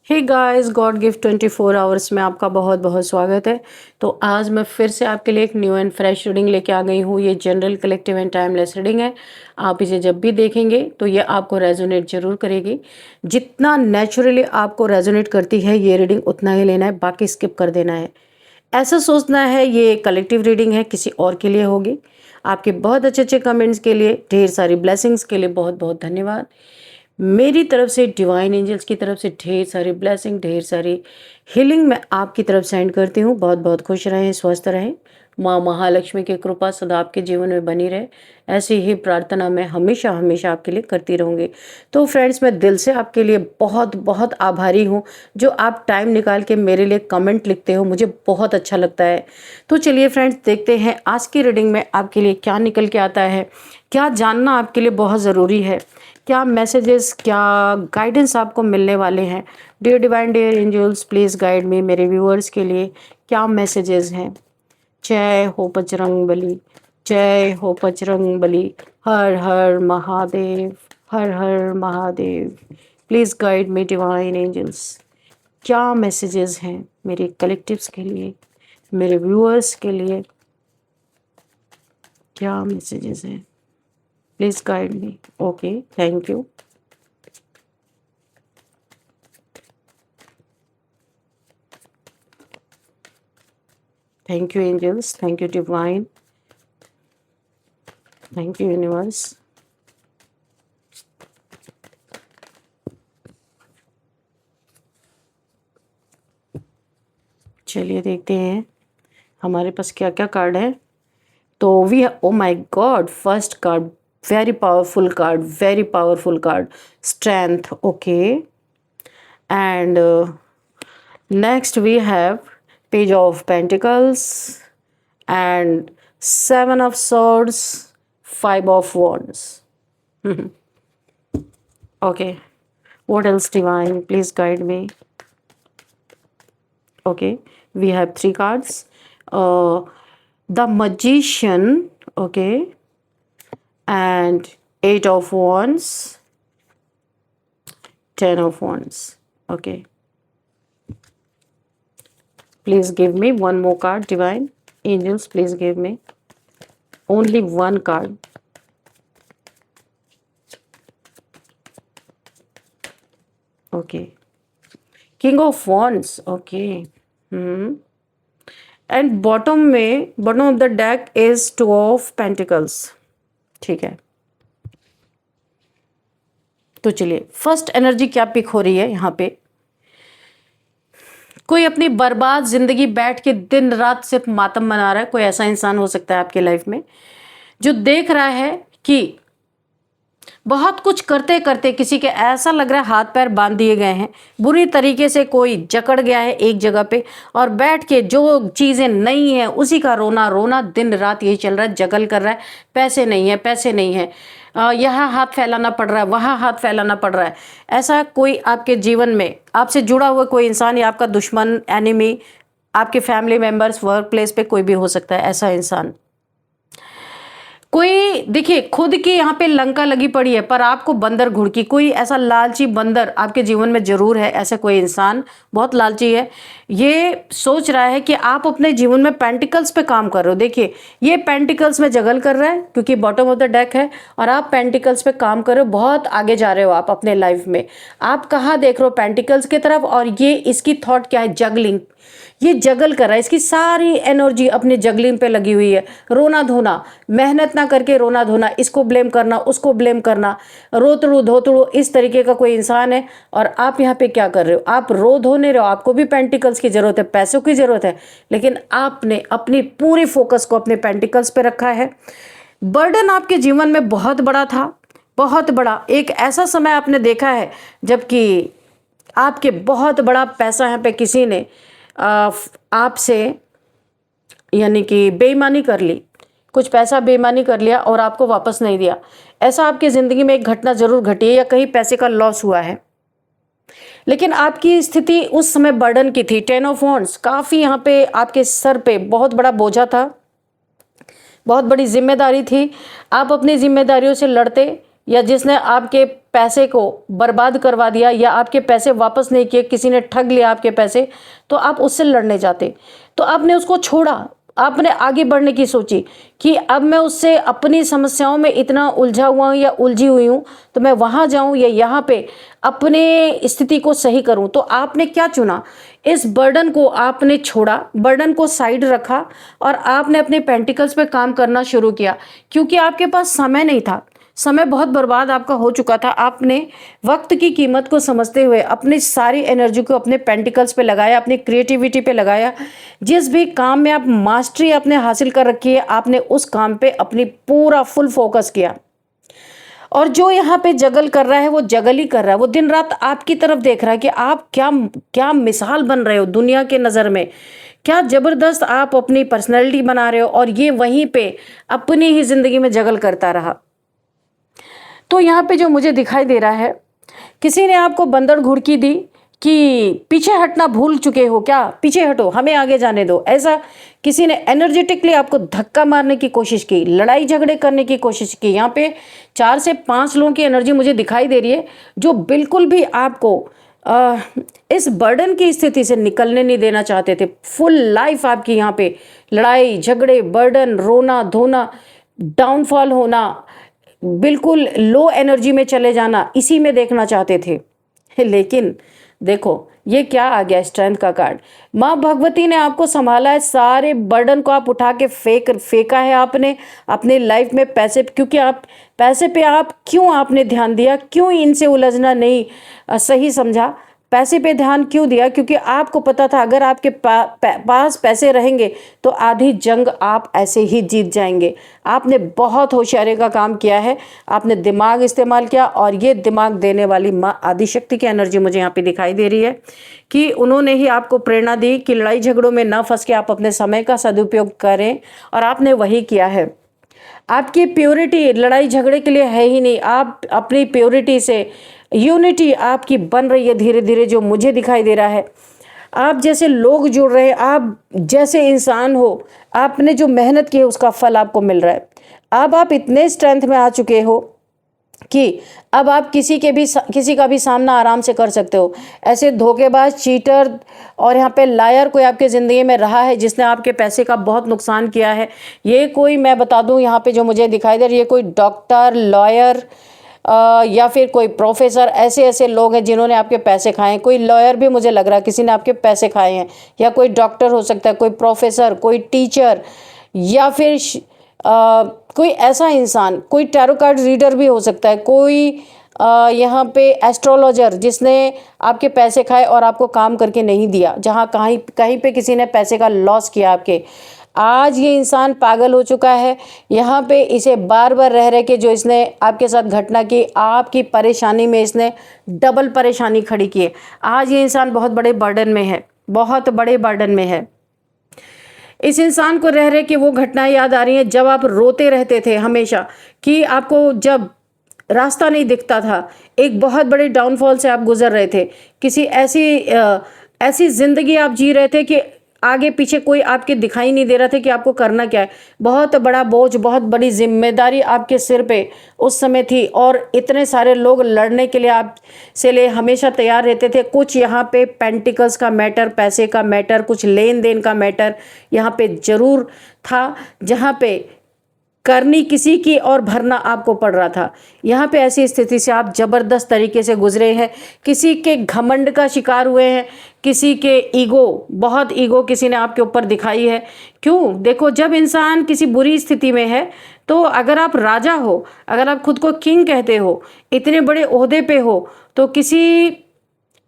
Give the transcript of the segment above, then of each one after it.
हे guys, God gift 24 hours में आपका बहुत बहुत स्वागत है। तो आज मैं फिर से आपके लिए एक न्यू एंड फ्रेश रीडिंग लेके आ गई हूँ। ये general, collective and timeless reading है। आप इसे जब भी देखेंगे तो ये आपको रेजोनेट जरूर करेगी। जितना नेचुरली आपको रेजोनेट करती है ये रीडिंग उतना ही लेना है, बाकी स्किप कर देना है। ऐसा सोचना है ये कलेक्टिव रीडिंग है, किसी और के लिए होगी। आपके बहुत अच्छे अच्छे कमेंट्स के लिए, ढेर सारी ब्लेसिंग्स के लिए बहुत बहुत धन्यवाद। मेरी तरफ से, डिवाइन एंजल्स की तरफ से ढेर सारी ब्लेसिंग, ढेर सारी हीलिंग मैं आपकी तरफ सेंड करती हूँ। बहुत बहुत खुश रहें, स्वस्थ रहें। माँ महालक्ष्मी की कृपा सदा आपके जीवन में बनी रहे, ऐसी ही प्रार्थना मैं हमेशा हमेशा आपके लिए करती रहूँगी। तो फ्रेंड्स, मैं दिल से आपके लिए बहुत बहुत आभारी हूँ जो आप टाइम निकाल के मेरे लिए कमेंट लिखते हो, मुझे बहुत अच्छा लगता है। तो चलिए फ्रेंड्स, देखते हैं आज की रीडिंग में आपके लिए क्या निकल के आता है, क्या जानना आपके लिए बहुत ज़रूरी है, क्या मैसेजेस, क्या गाइडेंस आपको मिलने वाले हैं। Dear divine, dear angels, please guide me. मेरे व्यूअर्स के लिए क्या मैसेजेस हैं। जय हो बजरंग बली, जय हो बजरंग बली। हर हर महादेव, हर हर Mahadev. Please guide me divine angels. क्या मैसेजेस हैं मेरे कलेक्टिव्स के लिए, मेरे व्यूअर्स के लिए, क्या मैसेजेस हैं। Please guide me. Okay, thank you. Thank you, angels. Thank you, divine. Thank you, universe. चलिए देखते हैं हमारे पास क्या क्या कार्ड है। तो we, oh my God, first card, very powerful card, very powerful card, strength. Okay, and next we have page of pentacles and 7 of swords, 5 of wands. Okay, what else, divine? Please guide me. Okay, we have 3 cards. The magician, okay, and 8 of wands, 10 of wands. Okay, please give me one more card, divine angels. Please give me only one card. Okay, king of wands. Okay, and bottom में, bottom of the deck is 2 of pentacles. ठीक है, तो चलिए first energy क्या pick हो रही है यहाँ पे। कोई अपनी बर्बाद जिंदगी बैठ के दिन रात सिर्फ मातम मना रहा है। कोई ऐसा इंसान हो सकता है आपके लाइफ में जो देख रहा है कि बहुत कुछ करते करते किसी के ऐसा लग रहा है हाथ पैर बांध दिए गए हैं, बुरी तरीके से कोई जकड़ गया है एक जगह पे, और बैठ के जो चीज़ें नहीं है उसी का रोना रोना दिन रात यही चल रहा है, जगल कर रहा है। पैसे नहीं है, पैसे नहीं है, यहाँ हाथ फैलाना पड़ रहा है, वहाँ हाथ फैलाना पड़ रहा है। ऐसा कोई आपके जीवन में आपसे जुड़ा हुआ कोई इंसान, या आपका दुश्मन, एनिमी, आपके फैमिली मेम्बर्स, वर्क प्लेस पे कोई भी हो सकता है ऐसा इंसान। कोई देखिए खुद की यहाँ पे लंका लगी पड़ी है पर आपको बंदर घुड़की, कोई ऐसा लालची बंदर आपके जीवन में जरूर है। ऐसा कोई इंसान बहुत लालची है, ये सोच रहा है कि आप अपने जीवन में पेंटिकल्स पे काम कर रहे हो। देखिए ये पेंटिकल्स में जगल कर रहा है क्योंकि बॉटम ऑफ द डेक है, और आप पेंटिकल्स पे काम कर रहे हो, बहुत आगे जा रहे हो आप अपने लाइफ में। आप कहाँ देख रहे हो? पेंटिकल्स की तरफ। और ये इसकी थॉट क्या है? जगलिंग। ये जगल कर रहा है, इसकी सारी एनर्जी अपने जगलिंग पे लगी हुई है। रोना धोना, मेहनत ना करके रोना धोना, इसको ब्लेम करना, उसको ब्लेम करना, रोतड़ू धोतड़ू, इस तरीके का कोई इंसान है। और आप यहाँ पे क्या कर रहे हो? आप रो धोने रहे हो। आपको भी पेंटिकल्स की जरूरत है, पैसों की जरूरत है, लेकिन आपने अपनी पूरी फोकस को अपने पेंटिकल्स पे रखा है। बर्डन आपके जीवन में बहुत बड़ा था, बहुत बड़ा। एक ऐसा समय आपने देखा है जबकि आपके बहुत बड़ा पैसा यहाँ पे किसी ने आपसे यानी कि बेईमानी कर ली, कुछ पैसा बेईमानी कर लिया और आपको वापस नहीं दिया। ऐसा आपकी ज़िंदगी में एक घटना ज़रूर घटी है, या कहीं पैसे का लॉस हुआ है। लेकिन आपकी स्थिति उस समय बर्डन की थी। 10 ऑफ वॉन्ड्स, काफ़ी यहाँ पे आपके सर पे बहुत बड़ा बोझा था, बहुत बड़ी जिम्मेदारी थी। आप अपनी जिम्मेदारियों से लड़ते, या जिसने आपके पैसे को बर्बाद करवा दिया या आपके पैसे वापस नहीं किए, किसी ने ठग लिया आपके पैसे, तो आप उससे लड़ने जाते। तो आपने उसको छोड़ा, आपने आगे बढ़ने की सोची कि अब मैं उससे अपनी समस्याओं में इतना उलझा हुआ हूँ या उलझी हुई हूँ, तो मैं वहाँ जाऊँ या यहाँ पे अपने स्थिति को सही करूँ। तो आपने क्या चुना? इस बर्डन को आपने छोड़ा, बर्डन को साइड रखा और आपने अपने पेंटिकल्स पे काम करना शुरू किया, क्योंकि आपके पास समय नहीं था। समय बहुत बर्बाद आपका हो चुका था। आपने वक्त की कीमत को समझते हुए अपनी सारी एनर्जी को अपने पेंटिकल्स पे लगाया, अपनी क्रिएटिविटी पे लगाया। जिस भी काम में आप मास्टरी आपने हासिल कर रखी है, आपने उस काम पे अपनी पूरा फुल फोकस किया। और जो यहाँ पे जगल कर रहा है वो जगल ही कर रहा है, वो दिन रात आपकी तरफ देख रहा है कि आप क्या क्या मिसाल बन रहे हो दुनिया के नज़र में, क्या ज़बरदस्त आप अपनी पर्सनैलिटी बना रहे हो। और ये वहीं पे अपनी ही ज़िंदगी में जगल करता रहा। तो यहाँ पे जो मुझे दिखाई दे रहा है, किसी ने आपको बंदर घुड़की दी कि पीछे हटना भूल चुके हो क्या, पीछे हटो, हमें आगे जाने दो। ऐसा किसी ने एनर्जेटिकली आपको धक्का मारने की कोशिश की, लड़ाई झगड़े करने की कोशिश की। यहाँ पे 4 से 5 लोगों की एनर्जी मुझे दिखाई दे रही है, जो बिल्कुल भी आपको इस बर्डन की स्थिति से निकलने नहीं देना चाहते थे। फुल लाइफ आपकी यहाँ पे लड़ाई झगड़े, बर्डन, रोना धोना, डाउनफॉल होना, बिल्कुल लो एनर्जी में चले जाना, इसी में देखना चाहते थे। लेकिन देखो ये क्या आ गया, स्ट्रेंथ का कार्ड। माँ भगवती ने आपको संभाला है, सारे बर्डन को आप उठा के फेंका है आपने अपने लाइफ में। पैसे, क्योंकि आप पैसे पे आप क्यों आपने ध्यान दिया, क्यों इनसे उलझना नहीं सही समझा, पैसे पे ध्यान क्यों दिया? क्योंकि आपको पता था अगर आपके पास पैसे रहेंगे तो आधी जंग आप ऐसे ही जीत जाएंगे। आपने बहुत होशियारी का काम किया है, आपने दिमाग इस्तेमाल किया। और ये दिमाग देने वाली माँ आदिशक्ति की एनर्जी मुझे यहाँ पे दिखाई दे रही है कि उन्होंने ही आपको प्रेरणा दी कि लड़ाई झगड़ों में ना फंस के आप अपने समय का सदुपयोग करें, और आपने वही किया है। आपकी प्योरिटी लड़ाई झगड़े के लिए है ही नहीं, आप अपनी प्योरिटी से यूनिटी आपकी बन रही है धीरे धीरे, जो मुझे दिखाई दे रहा है। आप जैसे लोग जुड़ रहे हैं, आप जैसे इंसान हो, आपने जो मेहनत की है उसका फल आपको मिल रहा है। अब आप इतने स्ट्रेंथ में आ चुके हो कि अब आप किसी का भी सामना आराम से कर सकते हो। ऐसे धोखेबाज, चीटर और यहाँ पे लायर कोई आपके ज़िंदगी में रहा है जिसने आपके पैसे का बहुत नुकसान किया है, ये कोई, मैं बता दूँ यहाँ पे जो मुझे दिखाई दे रही है, कोई डॉक्टर, लॉयर या फिर कोई प्रोफेसर, ऐसे लोग हैं जिन्होंने आपके पैसे खाए हैं। कोई लॉयर भी मुझे लग रहा है किसी ने आपके पैसे खाए हैं, या कोई डॉक्टर हो सकता है, कोई प्रोफेसर, कोई टीचर, या फिर कोई ऐसा इंसान, कोई टैरो कार्ड रीडर भी हो सकता है, कोई यहाँ पे एस्ट्रोलॉजर जिसने आपके पैसे खाए और आपको काम करके नहीं दिया, जहाँ कहीं पे किसी ने पैसे का लॉस किया आपके। आज ये इंसान पागल हो चुका है। यहाँ पे इसे बार बार रह के जो इसने आपके साथ घटना की, आपकी परेशानी में इसने डबल परेशानी खड़ी की है। आज ये इंसान बहुत बड़े बर्डन में है, बहुत बड़े बर्डन में है। इस इंसान को रह के वो घटनाएं याद आ रही हैं जब आप रोते रहते थे हमेशा, कि आपको जब रास्ता नहीं दिखता था, एक बहुत बड़े डाउनफॉल से आप गुजर रहे थे, किसी ऐसी जिंदगी आप जी रहे थे कि आगे पीछे कोई आपके दिखाई नहीं दे रहा था कि आपको करना क्या है। बहुत बड़ा बोझ, बहुत बड़ी जिम्मेदारी आपके सिर पे उस समय थी, और इतने सारे लोग लड़ने के लिए आप से लिए हमेशा तैयार रहते थे। कुछ यहाँ पे पेंटिकल्स का मैटर, पैसे का मैटर, कुछ लेन देन का मैटर यहाँ पे जरूर था, जहाँ पे करनी किसी की और भरना आपको पड़ रहा था। यहाँ पे ऐसी स्थिति से आप ज़बरदस्त तरीके से गुजरे हैं, किसी के घमंड का शिकार हुए हैं, किसी के ईगो, बहुत ईगो किसी ने आपके ऊपर दिखाई है। क्यों? देखो, जब इंसान किसी बुरी स्थिति में है, तो अगर आप राजा हो, अगर आप खुद को किंग कहते हो, इतने बड़े ओहदे पे हो, तो किसी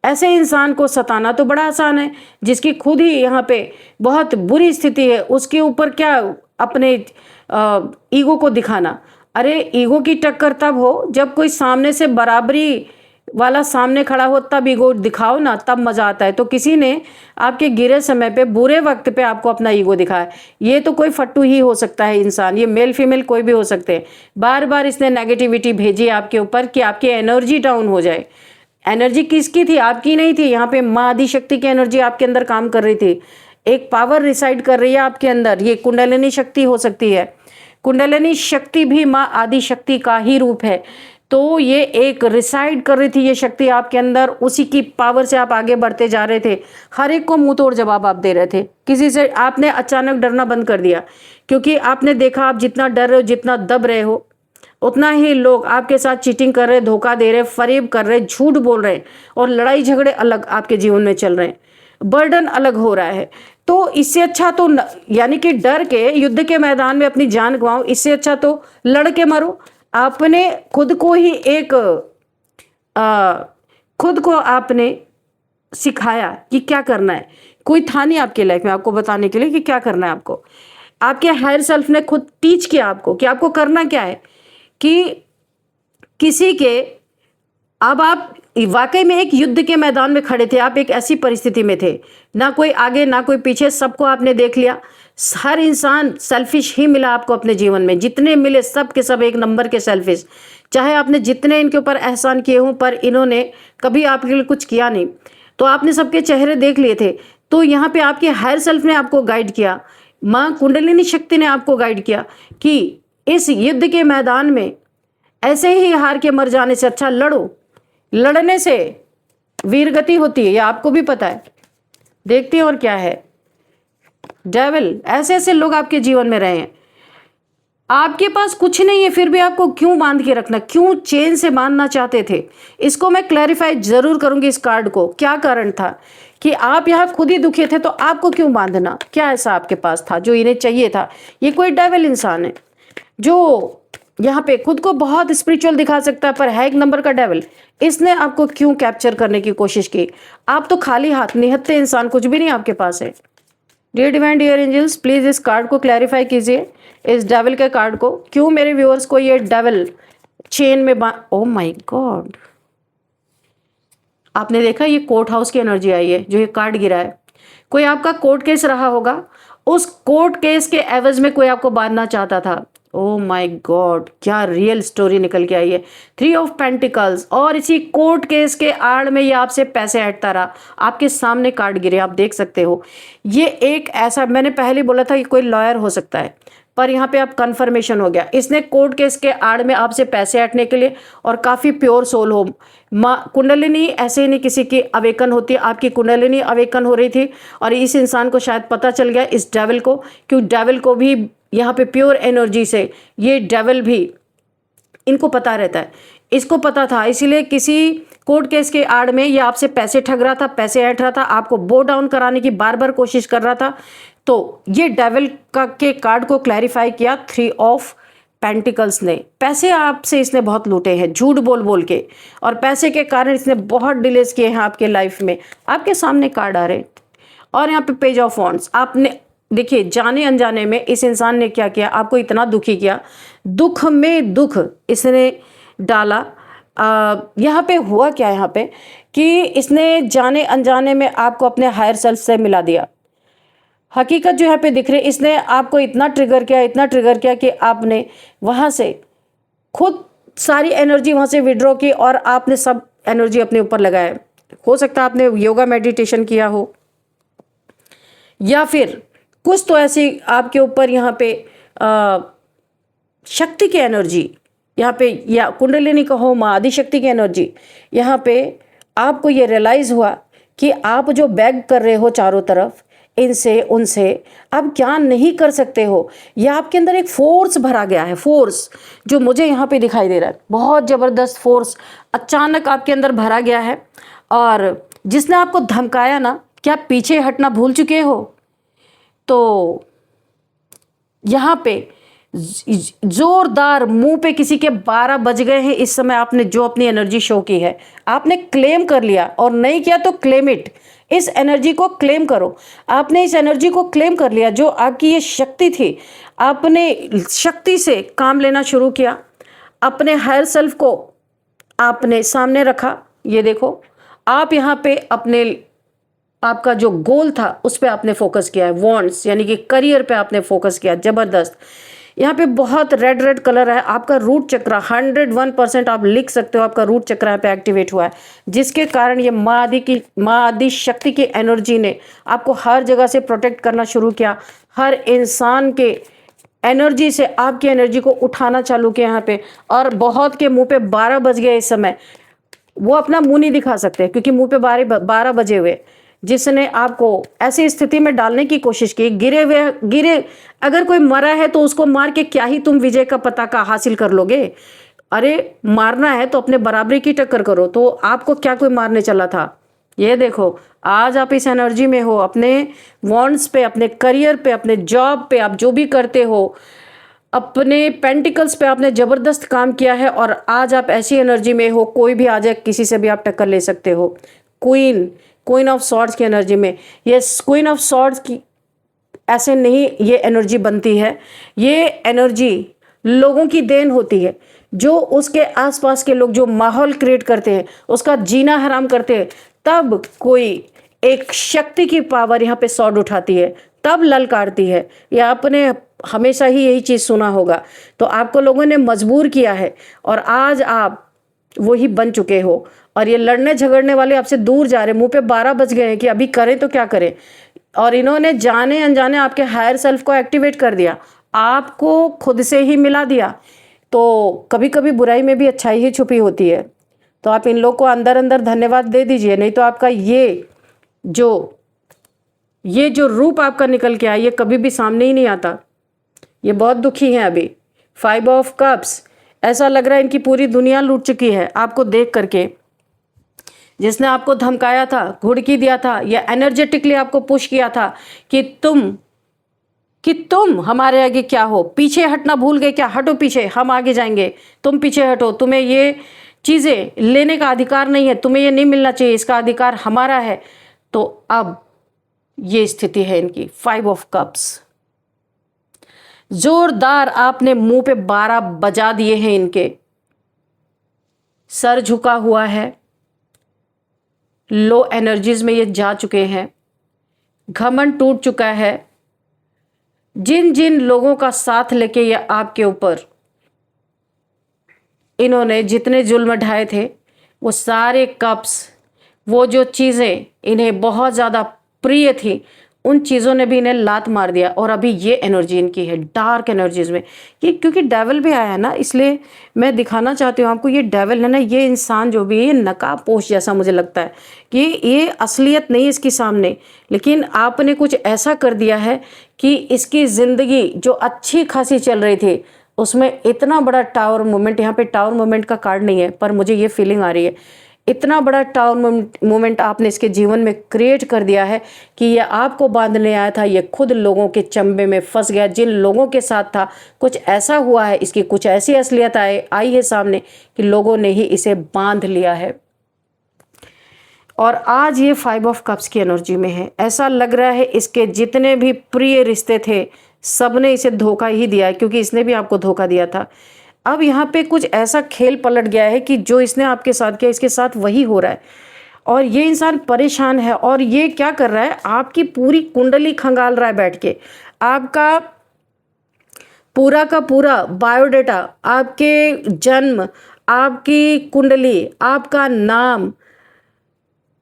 ऐसे इंसान को सताना तो बड़ा आसान है, जिसकी खुद ही यहाँ पे बहुत बुरी स्थिति है। उसके ऊपर क्या अपने ईगो को दिखाना? अरे ईगो की टक्कर तब हो जब कोई सामने से बराबरी वाला सामने खड़ा हो, तब ईगो दिखाओ ना, तब मजा आता है। तो किसी ने आपके गिरे समय पे, बुरे वक्त पे आपको अपना ईगो दिखाया। ये तो कोई फट्टू ही हो सकता है इंसान, ये मेल फीमेल कोई भी हो सकते हैं। बार बार इसने नेगेटिविटी भेजी आपके ऊपर कि आपकी एनर्जी डाउन हो जाए। एनर्जी किसकी थी? आपकी नहीं थी। यहाँ पे माँ आदिशक्ति की एनर्जी आपके अंदर काम कर रही थी। एक पावर रिसाइड कर रही है आपके अंदर, ये कुंडलिनी शक्ति हो सकती है। कुंडलिनी शक्ति भी माँ आदिशक्ति का ही रूप है। तो ये एक रिसाइड कर रही थी ये शक्ति आपके अंदर, उसी की पावर से आप आगे बढ़ते जा रहे थे। हर एक को मुंह तोड़ जवाब आप दे रहे थे। किसी से आपने अचानक डरना बंद कर दिया, क्योंकि आपने देखा आप जितना डर रहे हो, जितना दब रहे हो, उतना ही लोग आपके साथ चीटिंग कर रहे, धोखा दे रहे, फरेब कर रहे, झूठ बोल रहे, और लड़ाई झगड़े अलग आपके जीवन में चल रहे हैं, बर्डन अलग हो रहा है। तो इससे अच्छा तो यानी कि डर के युद्ध के मैदान में अपनी जान गंवाओ, इससे अच्छा तो लड़ के मरो। आपने खुद को ही एक खुद को आपने सिखाया कि क्या करना है। कोई था नहीं आपके लाइफ में आपको बताने के लिए कि क्या करना है आपको। आपके हायर सेल्फ ने खुद टीच किया आपको कि आपको करना क्या है। कि किसी के, अब आप वाकई में एक युद्ध के मैदान में खड़े थे, आप एक ऐसी परिस्थिति में थे, ना कोई आगे ना कोई पीछे, सबको आपने देख लिया। हर इंसान सेल्फिश ही मिला आपको अपने जीवन में, जितने मिले सब के सब एक नंबर के सेल्फिश। चाहे आपने जितने इनके ऊपर एहसान किए हों, पर इन्होंने कभी आपके लिए कुछ किया नहीं। तो आपने सबके चेहरे देख लिए थे। तो यहाँ पे आपके हायर सेल्फ ने आपको गाइड किया, माँ कुंडलिनी शक्ति ने आपको गाइड किया कि इस युद्ध के मैदान में ऐसे ही हार के मर जाने से अच्छा लड़ो। लड़ने से वीरगति होती है, ये आपको भी पता है। देखते हैं और क्या है। डेविल, ऐसे ऐसे लोग आपके जीवन में रहे हैं। आपके पास कुछ नहीं है, फिर भी आपको क्यों बांध के रखना, क्यों चेन से बांधना चाहते थे? इसको मैं क्लैरिफाई जरूर करूंगी, इस कार्ड को क्या कारण था कि आप यहाँ खुद ही दुखी थे, तो आपको क्यों बांधना? क्या ऐसा आपके पास था जो इन्हें चाहिए था? ये कोई डेविल इंसान है जो यहाँ पे खुद को बहुत स्पिरिचुअल दिखा सकता है, पर है एक नंबर का डेविल। इसने आपको क्यों कैप्चर करने की कोशिश की? आप तो खाली हाथ निहत्थे इंसान, कुछ भी नहीं आपके पास है। Dear divine dear angels, please इस कार्ड को क्लैरिफाई कीजिए, इस डेविल के कार्ड को। क्यों मेरे व्यूअर्स को ये डेविल चेन में ओ माय गॉड, आपने देखा ये कोर्ट हाउस की एनर्जी आई है जो ये कार्ड गिरा है। कोई आपका कोर्ट केस रहा होगा, उस कोर्ट केस के एवज में कोई आपको बांधना चाहता था। ओह माय गॉड, क्या रियल स्टोरी निकल के आई है। 3 ऑफ पेंटिकल्स, और इसी कोर्ट केस के आड़ में ये आपसे पैसे हटता रहा। आपके सामने कार्ड गिरे, आप देख सकते हो। ये एक ऐसा, मैंने पहले बोला था कि कोई लॉयर हो सकता है, पर यहाँ पे आप कंफर्मेशन हो गया। इसने कोर्ट केस के आड़ में आपसे पैसे हटने के लिए, और काफ़ी प्योर सोल हो। माँ कुंडलिनी ऐसे ही नहीं किसी की अवेकन होती, आपकी कुंडलिनी अवेकन हो रही थी, और इस इंसान को शायद पता चल गया, इस डेविल को, क्योंकि डेविल को भी यहाँ पे प्योर एनर्जी से, ये डेविल भी इनको पता रहता है, इसको पता था। इसीलिए किसी कोर्ट केस के आड़ में ये आपसे पैसे ठग रहा था, पैसे हट रहा था, आपको बो डाउन कराने की बार बार कोशिश कर रहा था। तो ये डेविल का के कार्ड को क्लैरिफाई किया 3 ऑफ पेंटिकल्स ने। पैसे आपसे इसने बहुत लूटे हैं झूठ बोल बोल के, और पैसे के कारण इसने बहुत डिलेज किए हैं आपके लाइफ में। आपके सामने कार्ड आ रहे हैं, और यहाँ पे पेज ऑफ वॉन्ड्स। आपने देखिए, जाने अनजाने में इस इंसान ने क्या किया, आपको इतना दुखी किया, दुख में दुख इसने डाला। यहाँ पे हुआ क्या, यहाँ पे कि इसने जाने अनजाने में आपको अपने हायर सेल्फ से मिला दिया। हकीकत जो यहाँ पे दिख रही, इसने आपको इतना ट्रिगर किया, इतना ट्रिगर किया कि आपने वहाँ से खुद सारी एनर्जी वहाँ से विड्रॉ की, और आपने सब एनर्जी अपने ऊपर लगाया। हो सकता है आपने योगा मेडिटेशन किया हो, या फिर कुछ तो ऐसी आपके ऊपर यहाँ पे शक्ति की एनर्जी, यहाँ पे, या कुंडलिनी कहो, माँ आदि शक्ति की एनर्जी, यहाँ पे आपको ये रियलाइज़ हुआ कि आप जो बैग कर रहे हो चारों तरफ, इनसे उनसे आप क्या नहीं कर सकते हो। यह आपके अंदर एक फोर्स भरा गया है, फोर्स जो मुझे यहाँ पे दिखाई दे रहा है, बहुत ज़बरदस्त फोर्स अचानक आपके अंदर भरा गया है। और जिसने आपको धमकाया ना, क्या पीछे हटना भूल चुके हो? तो यहाँ पे जोरदार मुंह पे किसी के 12 बज गए हैं इस समय। आपने जो अपनी एनर्जी शो की है, आपने क्लेम कर लिया, और नहीं किया तो क्लेम इट। इस एनर्जी को क्लेम करो। आपने इस एनर्जी को क्लेम कर लिया, जो आपकी ये शक्ति थी। आपने शक्ति से काम लेना शुरू किया, अपने हायर सेल्फ को आपने सामने रखा। ये देखो, आप यहाँ पे अपने, आपका जो गोल था उस पे आपने फोकस किया है, वॉन्ट्स यानी कि करियर पे आपने फोकस किया। जबरदस्त। यहाँ पे बहुत रेड रेड कलर है। आपका रूट चक्र 101% आप लिख सकते हो, आपका रूट चक्र यहाँ पे एक्टिवेट हुआ है, जिसके कारण ये माँ आदि शक्ति की एनर्जी ने आपको हर जगह से प्रोटेक्ट करना शुरू किया। हर इंसान के एनर्जी से आपकी एनर्जी को उठाना चालू किया यहाँ पे। और बहुत के मुंह पे 12 बज गए इस समय, वो अपना मुंह नहीं दिखा सकते क्योंकि मुंह पे 12 बजे हुए। जिसने आपको ऐसी स्थिति में डालने की कोशिश की, गिरे, अगर कोई मरा है तो उसको मार के क्या ही तुम विजय का पताका हासिल कर लोगे। अरे मारना है तो अपने बराबरी की टक्कर करो। तो आपको क्या कोई मारने चला था? ये देखो, आज आप इस एनर्जी में हो, अपने वॉन्ट्स पे, अपने करियर पे, अपने जॉब पे, आप जो भी करते हो, अपने पेंटिकल्स पे आपने जबरदस्त काम किया है और आज आप ऐसी एनर्जी में हो, कोई भी आ जाए, किसी से भी आप टक्कर ले सकते हो। क्वीन ऑफ सॉर्ड्स की एनर्जी में, ये क्वीन ऑफ सॉर्ड्स की ऐसे नहीं ये एनर्जी बनती है। ये एनर्जी लोगों की देन होती है, जो उसके आसपास के लोग जो माहौल क्रिएट करते हैं, उसका जीना हराम करते हैं, तब कोई एक शक्ति की पावर यहाँ पे सॉर्ड उठाती है, तब ललकारती है। ये आपने हमेशा ही यही चीज़ सुना होगा। तो आपको लोगों ने मजबूर किया है और आज आप वही बन चुके हो। और ये लड़ने झगड़ने वाले आपसे दूर जा रहे, मुंह पे 12 बज गए हैं कि अभी करें तो क्या करें। और इन्होंने जाने अनजाने आपके हायर सेल्फ को एक्टिवेट कर दिया, आपको खुद से ही मिला दिया। तो कभी कभी बुराई में भी अच्छाई ही छुपी होती है। तो आप इन लोग को अंदर अंदर धन्यवाद दे दीजिए, नहीं तो आपका ये जो रूप आपका निकल के आया, ये कभी भी सामने ही नहीं आता। ये बहुत दुखी हैं अभी। 5 ऑफ कप्स, ऐसा लग रहा है इनकी पूरी दुनिया लूट चुकी है आपको देख करके। जिसने आपको धमकाया था, घुड़की दिया था, या एनर्जेटिकली आपको पुश किया था कि तुम हमारे आगे क्या हो, पीछे हटना भूल गए क्या, हटो पीछे, हम आगे जाएंगे, तुम पीछे हटो, तुम्हें ये चीज़ें लेने का अधिकार नहीं है, तुम्हें ये नहीं मिलना चाहिए, इसका अधिकार हमारा है। तो अब ये स्थिति है इनकी। 5 ऑफ कप्स, जोरदार आपने मुंह पे 12 बजा दिए हैं इनके। सर झुका हुआ है, लो एनर्जीज में ये जा चुके हैं, घमंड टूट चुका है। जिन जिन लोगों का साथ लेके ये आपके ऊपर इन्होंने जितने जुल्म ढाए थे, वो सारे कप्स, वो जो चीज़ें इन्हें बहुत ज़्यादा प्रिय थी, उन चीज़ों ने भी इन्हें लात मार दिया। और अभी ये एनर्जी इनकी है डार्क एनर्जीज में। ये क्योंकि डेविल भी आया है ना, इसलिए मैं दिखाना चाहती हूँ आपको। ये डेविल है ना, ये इंसान जो भी है, ये नकाबपोश जैसा मुझे लगता है कि ये असलियत नहीं इसकी सामने, लेकिन आपने कुछ ऐसा कर दिया है कि इसकी ज़िंदगी जो अच्छी खासी चल रही थी, उसमें इतना बड़ा टावर मूवमेंट, यहाँ पे टावर मूवमेंट का कार्ड नहीं है पर मुझे ये फीलिंग आ रही है, इतना बड़ा टावर मूवमेंट आपने इसके जीवन में क्रिएट कर दिया है कि ये आपको बांधने आया था, ये खुद लोगों के चंबे में फंस गया। जिन लोगों के साथ था, कुछ ऐसा हुआ है, इसकी कुछ ऐसी असलियत आई है सामने कि लोगों ने ही इसे बांध लिया है। और आज ये 5 ऑफ कप्स की एनर्जी में है। ऐसा लग रहा है इसके जितने भी प्रिय रिश्ते थे, सब ने इसे धोखा ही दिया है, क्योंकि इसने भी आपको धोखा दिया था। अब यहाँ पे कुछ ऐसा खेल पलट गया है कि जो इसने आपके साथ किया, इसके साथ वही हो रहा है। और ये इंसान परेशान है और ये क्या कर रहा है, आपकी पूरी कुंडली खंगाल रहा है बैठ के। आपका पूरा का पूरा बायोडेटा, आपके जन्म, आपकी कुंडली, आपका नाम,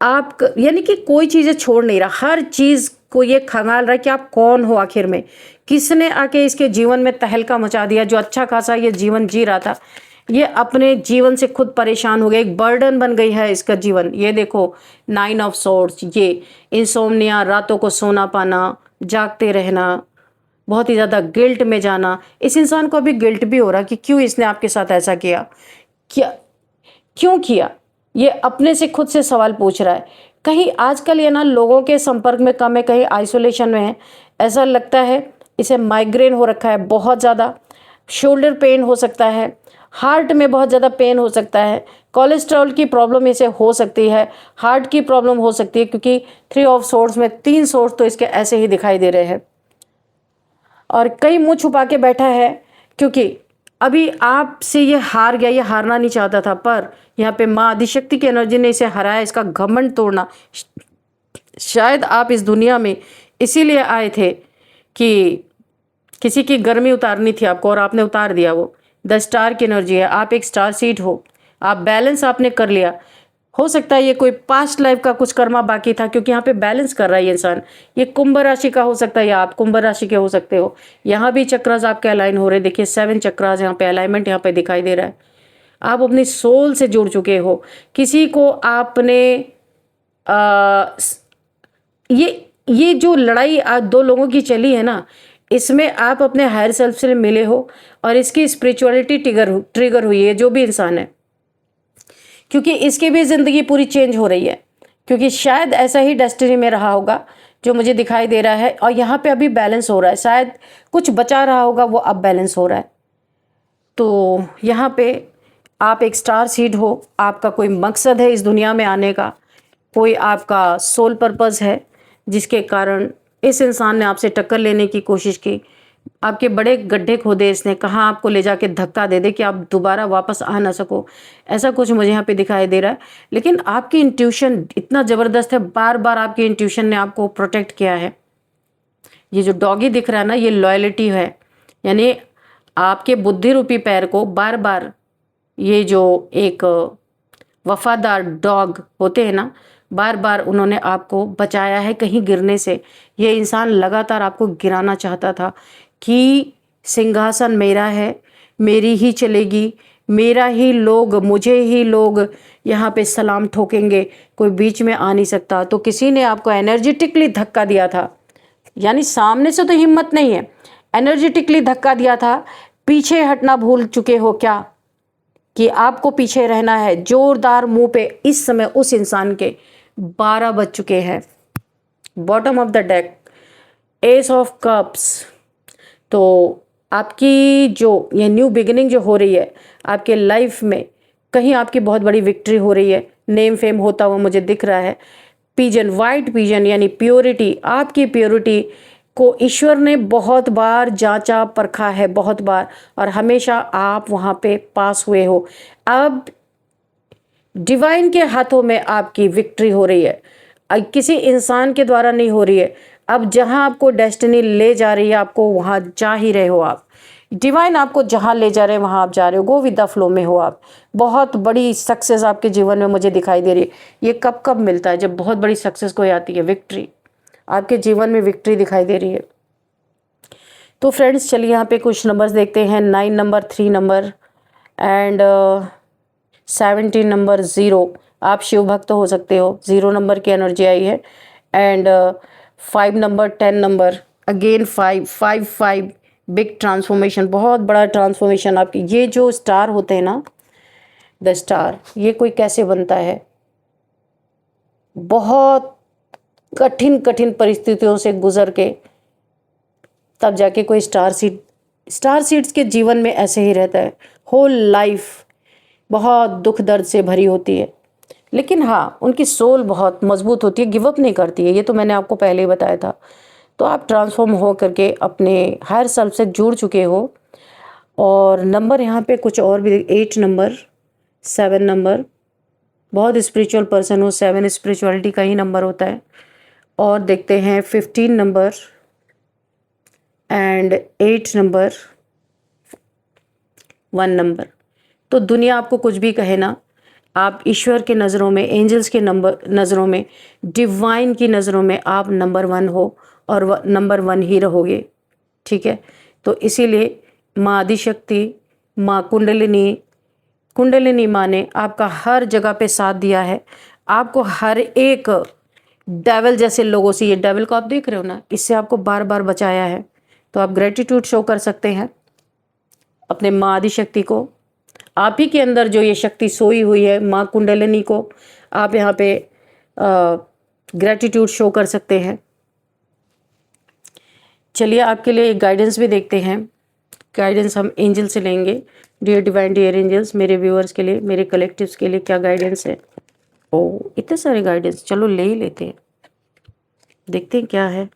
आप यानी कि कोई चीज़ें छोड़ नहीं रहा, हर चीज़ को ये खंगाल रहा है कि आप कौन हो आखिर में। किसने आके इसके जीवन में तहलका मचा दिया। जो अच्छा खासा ये जीवन जी रहा था, ये अपने जीवन से खुद परेशान हो गया, एक बर्डन बन गई है इसका जीवन। ये देखो 9 ऑफ सॉर्ड्स, ये इंसोम्निया, रातों को सोना पाना, जागते रहना, बहुत ही ज़्यादा गिल्ट में जाना। इस इंसान को अभी गिल्ट भी हो रहा कि क्यों इसने आपके साथ ऐसा किया, क्यों किया। ये अपने से खुद से सवाल पूछ रहा है। कहीं आजकल ये ना लोगों के संपर्क में कम है, कहीं आइसोलेशन में है। ऐसा लगता है इसे माइग्रेन हो रखा है बहुत ज़्यादा, शोल्डर पेन हो सकता है, हार्ट में बहुत ज़्यादा पेन हो सकता है, कोलेस्ट्रॉल की प्रॉब्लम इसे हो सकती है, हार्ट की प्रॉब्लम हो सकती है, क्योंकि 3 ऑफ सोर्स में 3 सोर्स तो इसके ऐसे ही दिखाई दे रहे हैं। और कई मुंह छुपा के बैठा है, क्योंकि अभी आपसे ये हार गया, ये हारना नहीं चाहता था, पर यहाँ पे माँ आदिशक्ति की एनर्जी ने इसे हराया। इसका घमंड तोड़ना, शायद आप इस दुनिया में इसीलिए आए थे कि किसी की गर्मी उतारनी थी आपको और आपने उतार दिया। वो 10 स्टार की एनर्जी है, आप एक स्टार सीड हो, आप बैलेंस आपने कर लिया। हो सकता है ये कोई पास्ट लाइफ का कुछ कर्मा बाकी था, क्योंकि यहाँ पे बैलेंस कर रहा है ये इंसान। ये कुंभ राशि का हो सकता है या आप कुंभ राशि के हो सकते हो। यहाँ भी चक्रास आपके अलाइन हो रहे हैं, देखिए 7 चक्रास यहाँ पे अलाइनमेंट यहाँ पे दिखाई दे रहा है। आप अपनी सोल से जुड़ चुके हो, किसी को आपने ये जो लड़ाई आज 2 लोगों की चली है ना, इसमें आप अपने हायर सेल्फ से मिले हो और इसकी स्पिरिचुअलिटी ट्रिगर हुई है, जो भी इंसान है, क्योंकि इसकी भी ज़िंदगी पूरी चेंज हो रही है, क्योंकि शायद ऐसा ही डेस्टिनी में रहा होगा जो मुझे दिखाई दे रहा है। और यहाँ पे अभी बैलेंस हो रहा है, शायद कुछ बचा रहा होगा, वो अब बैलेंस हो रहा है। तो यहाँ पे आप एक स्टार सीड हो, आपका कोई मकसद है इस दुनिया में आने का, कोई आपका सोल पर्पस है, जिसके कारण इस इंसान ने आपसे टक्कर लेने की कोशिश की, आपके बड़े गड्ढे खोदे इसने, कहाँ आपको ले जाके धक्का दे दे कि आप दोबारा वापस आ ना सको, ऐसा कुछ मुझे यहाँ पे दिखाई दे रहा है। लेकिन आपकी इंट्यूशन इतना ज़बरदस्त है, बार बार आपकी इंट्यूशन ने आपको प्रोटेक्ट किया है। ये जो डॉगी दिख रहा है ना, ये लॉयल्टी है, यानी आपके बुद्धि रूपी पैर को बार बार ये जो एक वफादार डॉग होते हैं ना, बार बार उन्होंने आपको बचाया है कहीं गिरने से। ये इंसान लगातार आपको गिराना चाहता था कि सिंहासन मेरा है, मेरी ही चलेगी, मेरा ही लोग, मुझे ही लोग यहाँ पे सलाम ठोकेंगे, कोई बीच में आ नहीं सकता। तो किसी ने आपको एनर्जेटिकली धक्का दिया था, यानी सामने से तो हिम्मत नहीं है, एनर्जेटिकली धक्का दिया था। पीछे हटना भूल चुके हो क्या, कि आपको पीछे रहना है। जोरदार मुंह पे इस समय उस इंसान के 12 बज चुके हैं। Bottom of the deck, S of cups. तो आपकी जो ये न्यू बिगिनिंग जो हो रही है आपके लाइफ में, कहीं आपकी बहुत बड़ी विक्ट्री हो रही है, नेम फेम होता हुआ मुझे दिख रहा है। पिजन, वाइट पिजन, यानी प्योरिटी, आपकी प्योरिटी को ईश्वर ने बहुत बार जांचा परखा है, बहुत बार, और हमेशा आप वहाँ पे पास हुए हो। अब डिवाइन के हाथों में आपकी विक्ट्री हो रही है, किसी इंसान के द्वारा नहीं हो रही है। अब जहाँ आपको डेस्टिनी ले जा रही है, आपको वहाँ जा ही रहे हो आप। डिवाइन आपको जहाँ ले जा रहे हैं वहाँ आप जा रहे हो, गो विद द फ्लो में हो आप। बहुत बड़ी सक्सेस आपके जीवन में मुझे दिखाई दे रही है। ये कब कब मिलता है, जब बहुत बड़ी सक्सेस कोई आती है, विक्ट्री, आपके जीवन में विक्ट्री दिखाई दे रही है। तो फ्रेंड्स चलिए यहाँ पे कुछ नंबर्स देखते हैं। 9 नंबर, 3 नंबर एंड 17 नंबर, 0। आप शिव भक्त हो सकते हो, 0 नंबर की एनर्जी आई है। And 5 number, 10 number, again 5 big transformation, बहुत बड़ा ट्रांसफॉर्मेशन आपकी। ये जो स्टार होते हैं ना, द स्टार, ये कोई कैसे बनता है, बहुत कठिन कठिन परिस्थितियों से गुजर के तब जाके कोई स्टार सीड्स के जीवन में ऐसे ही रहता है। होल लाइफ बहुत दुख दर्द से भरी होती है, लेकिन हाँ उनकी सोल बहुत मजबूत होती है, गिव अप नहीं करती है। ये तो मैंने आपको पहले ही बताया था। तो आप ट्रांसफॉर्म हो करके अपने हायर सेल्फ से जुड़ चुके हो। और नंबर यहाँ पे कुछ और भी, 8 नंबर, 7 नंबर, बहुत स्पिरिचुअल पर्सन हो, 7 स्पिरिचुअलिटी का ही नंबर होता है। और देखते हैं 15 नंबर एंड 8 नंबर, 1 नंबर। तो दुनिया आपको कुछ भी कहे ना, आप ईश्वर के नज़रों में, एंजल्स के नज़रों में, डिवाइन की नज़रों में आप नंबर 1 हो और नंबर 1 ही रहोगे, ठीक है। तो इसीलिए माँ आदिशक्ति, माँ कुंडलिनी माँ ने आपका हर जगह पे साथ दिया है। आपको हर एक डेविल जैसे लोगों से, ये डेविल को आप देख रहे हो ना, इससे आपको बार बार बचाया है। तो आप ग्रेटिट्यूड शो कर सकते हैं अपने माँ आदिशक्ति को। आप ही के अंदर जो ये शक्ति सोई हुई है, माँ कुंडलिनी को आप यहाँ पे ग्रेटिट्यूड शो कर सकते हैं। चलिए आपके लिए एक गाइडेंस भी देखते हैं। गाइडेंस हम एंजल से लेंगे। डियर डिवाइन, डियर एंजल्स, मेरे व्यूअर्स के लिए, मेरे कलेक्टिव्स के लिए क्या गाइडेंस है। ओ इतने सारे गाइडेंस, चलो ले ही लेते हैं, देखते हैं क्या है।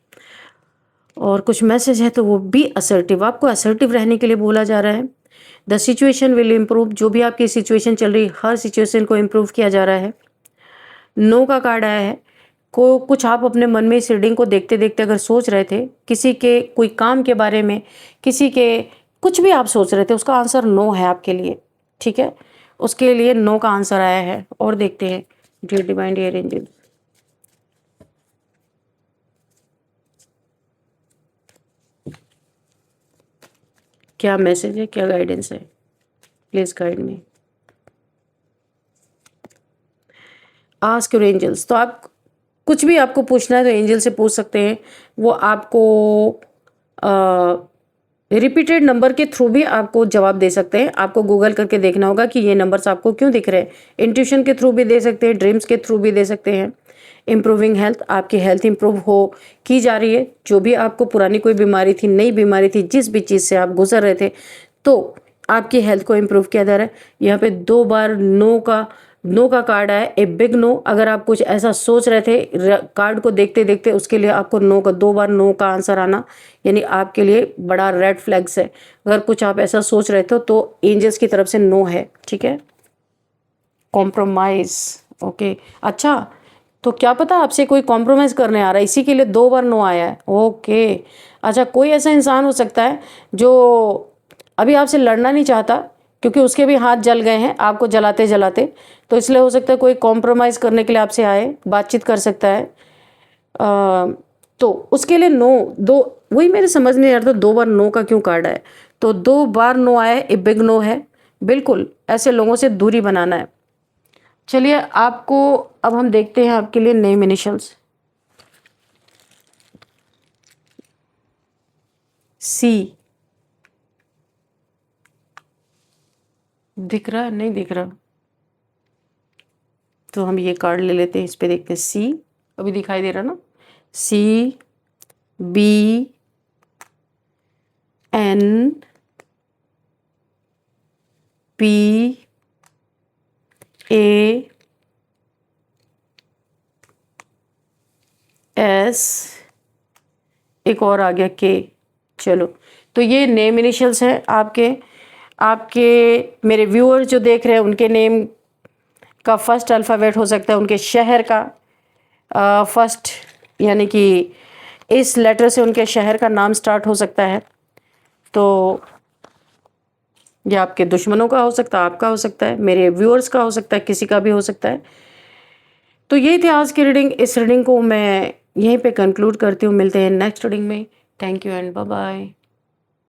और कुछ मैसेज है तो वो भी असर्टिव, आपको असर्टिव रहने के लिए बोला जा रहा है। द सिचुएशन विल इम्प्रूव, जो भी आपकी सिचुएशन चल रही है, हर सिचुएशन को इम्प्रूव किया जा रहा है। नो का कार्ड आया है। कुछ आप अपने मन में इस रीडिंग को देखते देखते अगर सोच रहे थे किसी के कोई काम के बारे में, किसी के कुछ भी आप सोच रहे थे, उसका आंसर नो है आपके लिए, ठीक है। उसके लिए नो का आंसर आया है। और देखते हैं डियर डिवाइन डियर एंजल्स, क्या मैसेज है, क्या गाइडेंस है, please guide me. Ask your angels. तो आप कुछ भी आपको पूछना है तो एंजल से पूछ सकते हैं। वो आपको रिपीटेड नंबर के थ्रू भी आपको जवाब दे सकते हैं। आपको गूगल करके देखना होगा कि ये नंबर्स आपको क्यों दिख रहे हैं। इंट्यूशन के थ्रू भी दे सकते हैं, ड्रीम्स के थ्रू भी दे सकते हैं। इम्प्रूविंग हेल्थ, आपकी हेल्थ इंप्रूव हो की जा रही है। जो भी आपको पुरानी कोई बीमारी थी, नई बीमारी थी, जिस भी चीज़ से आप गुजर रहे थे, तो आपकी हेल्थ को इम्प्रूव किया जा रहा है। यहाँ पे 2 बार नो का कार्ड आया, ए बिग नो। अगर आप कुछ ऐसा सोच रहे थे, कार्ड को देखते देखते उसके लिए आपको नो का 2 बार नो का आंसर आना, यानी आपके लिए बड़ा रेड फ्लैग्स है। अगर कुछ आप ऐसा सोच रहे थे तो एंजल्स की तरफ से नो है, ठीक है। कॉम्प्रोमाइज, ओके, अच्छा, तो क्या पता आपसे कोई कॉम्प्रोमाइज़ करने आ रहा है, इसी के लिए 2 बार नो आया है, ओके। अच्छा, कोई ऐसा इंसान हो सकता है जो अभी आपसे लड़ना नहीं चाहता, क्योंकि उसके भी हाथ जल गए हैं आपको जलाते जलाते, तो इसलिए हो सकता है कोई कॉम्प्रोमाइज़ करने के लिए आपसे आए, बातचीत कर सकता है। तो उसके लिए नो, दो, वही मेरे समझ नहीं आ रहा था 2 बार नो का क्यों कार्ड है। तो 2 बार नो आया है, ए बिग नो है। बिल्कुल ऐसे लोगों से दूरी बनाना है। चलिए, आपको अब हम देखते हैं आपके लिए नेम इनिशियल्स। सी दिख रहा है, नहीं दिख रहा? तो हम ये कार्ड ले लेते हैं, इस पे देखते हैं। सी अभी दिखाई दे रहा ना? C B N P A S, एक और आ गया के। चलो, तो ये नेम इनिशियल्स हैं आपके। आपके मेरे व्यूअर्स जो देख रहे हैं, उनके नेम का फर्स्ट अल्फ़ाबेट हो सकता है उनके शहर का फर्स्ट, यानी कि इस लेटर से उनके शहर का नाम स्टार्ट हो सकता है। तो ये आपके दुश्मनों का हो सकता है, आपका हो सकता है, मेरे व्यूअर्स का हो सकता है, किसी का भी हो सकता है। तो ये थी आज की रीडिंग। इस रीडिंग को मैं यहीं पे कंक्लूड करती हूँ। मिलते हैं नेक्स्ट रीडिंग में। Thank you and bye bye.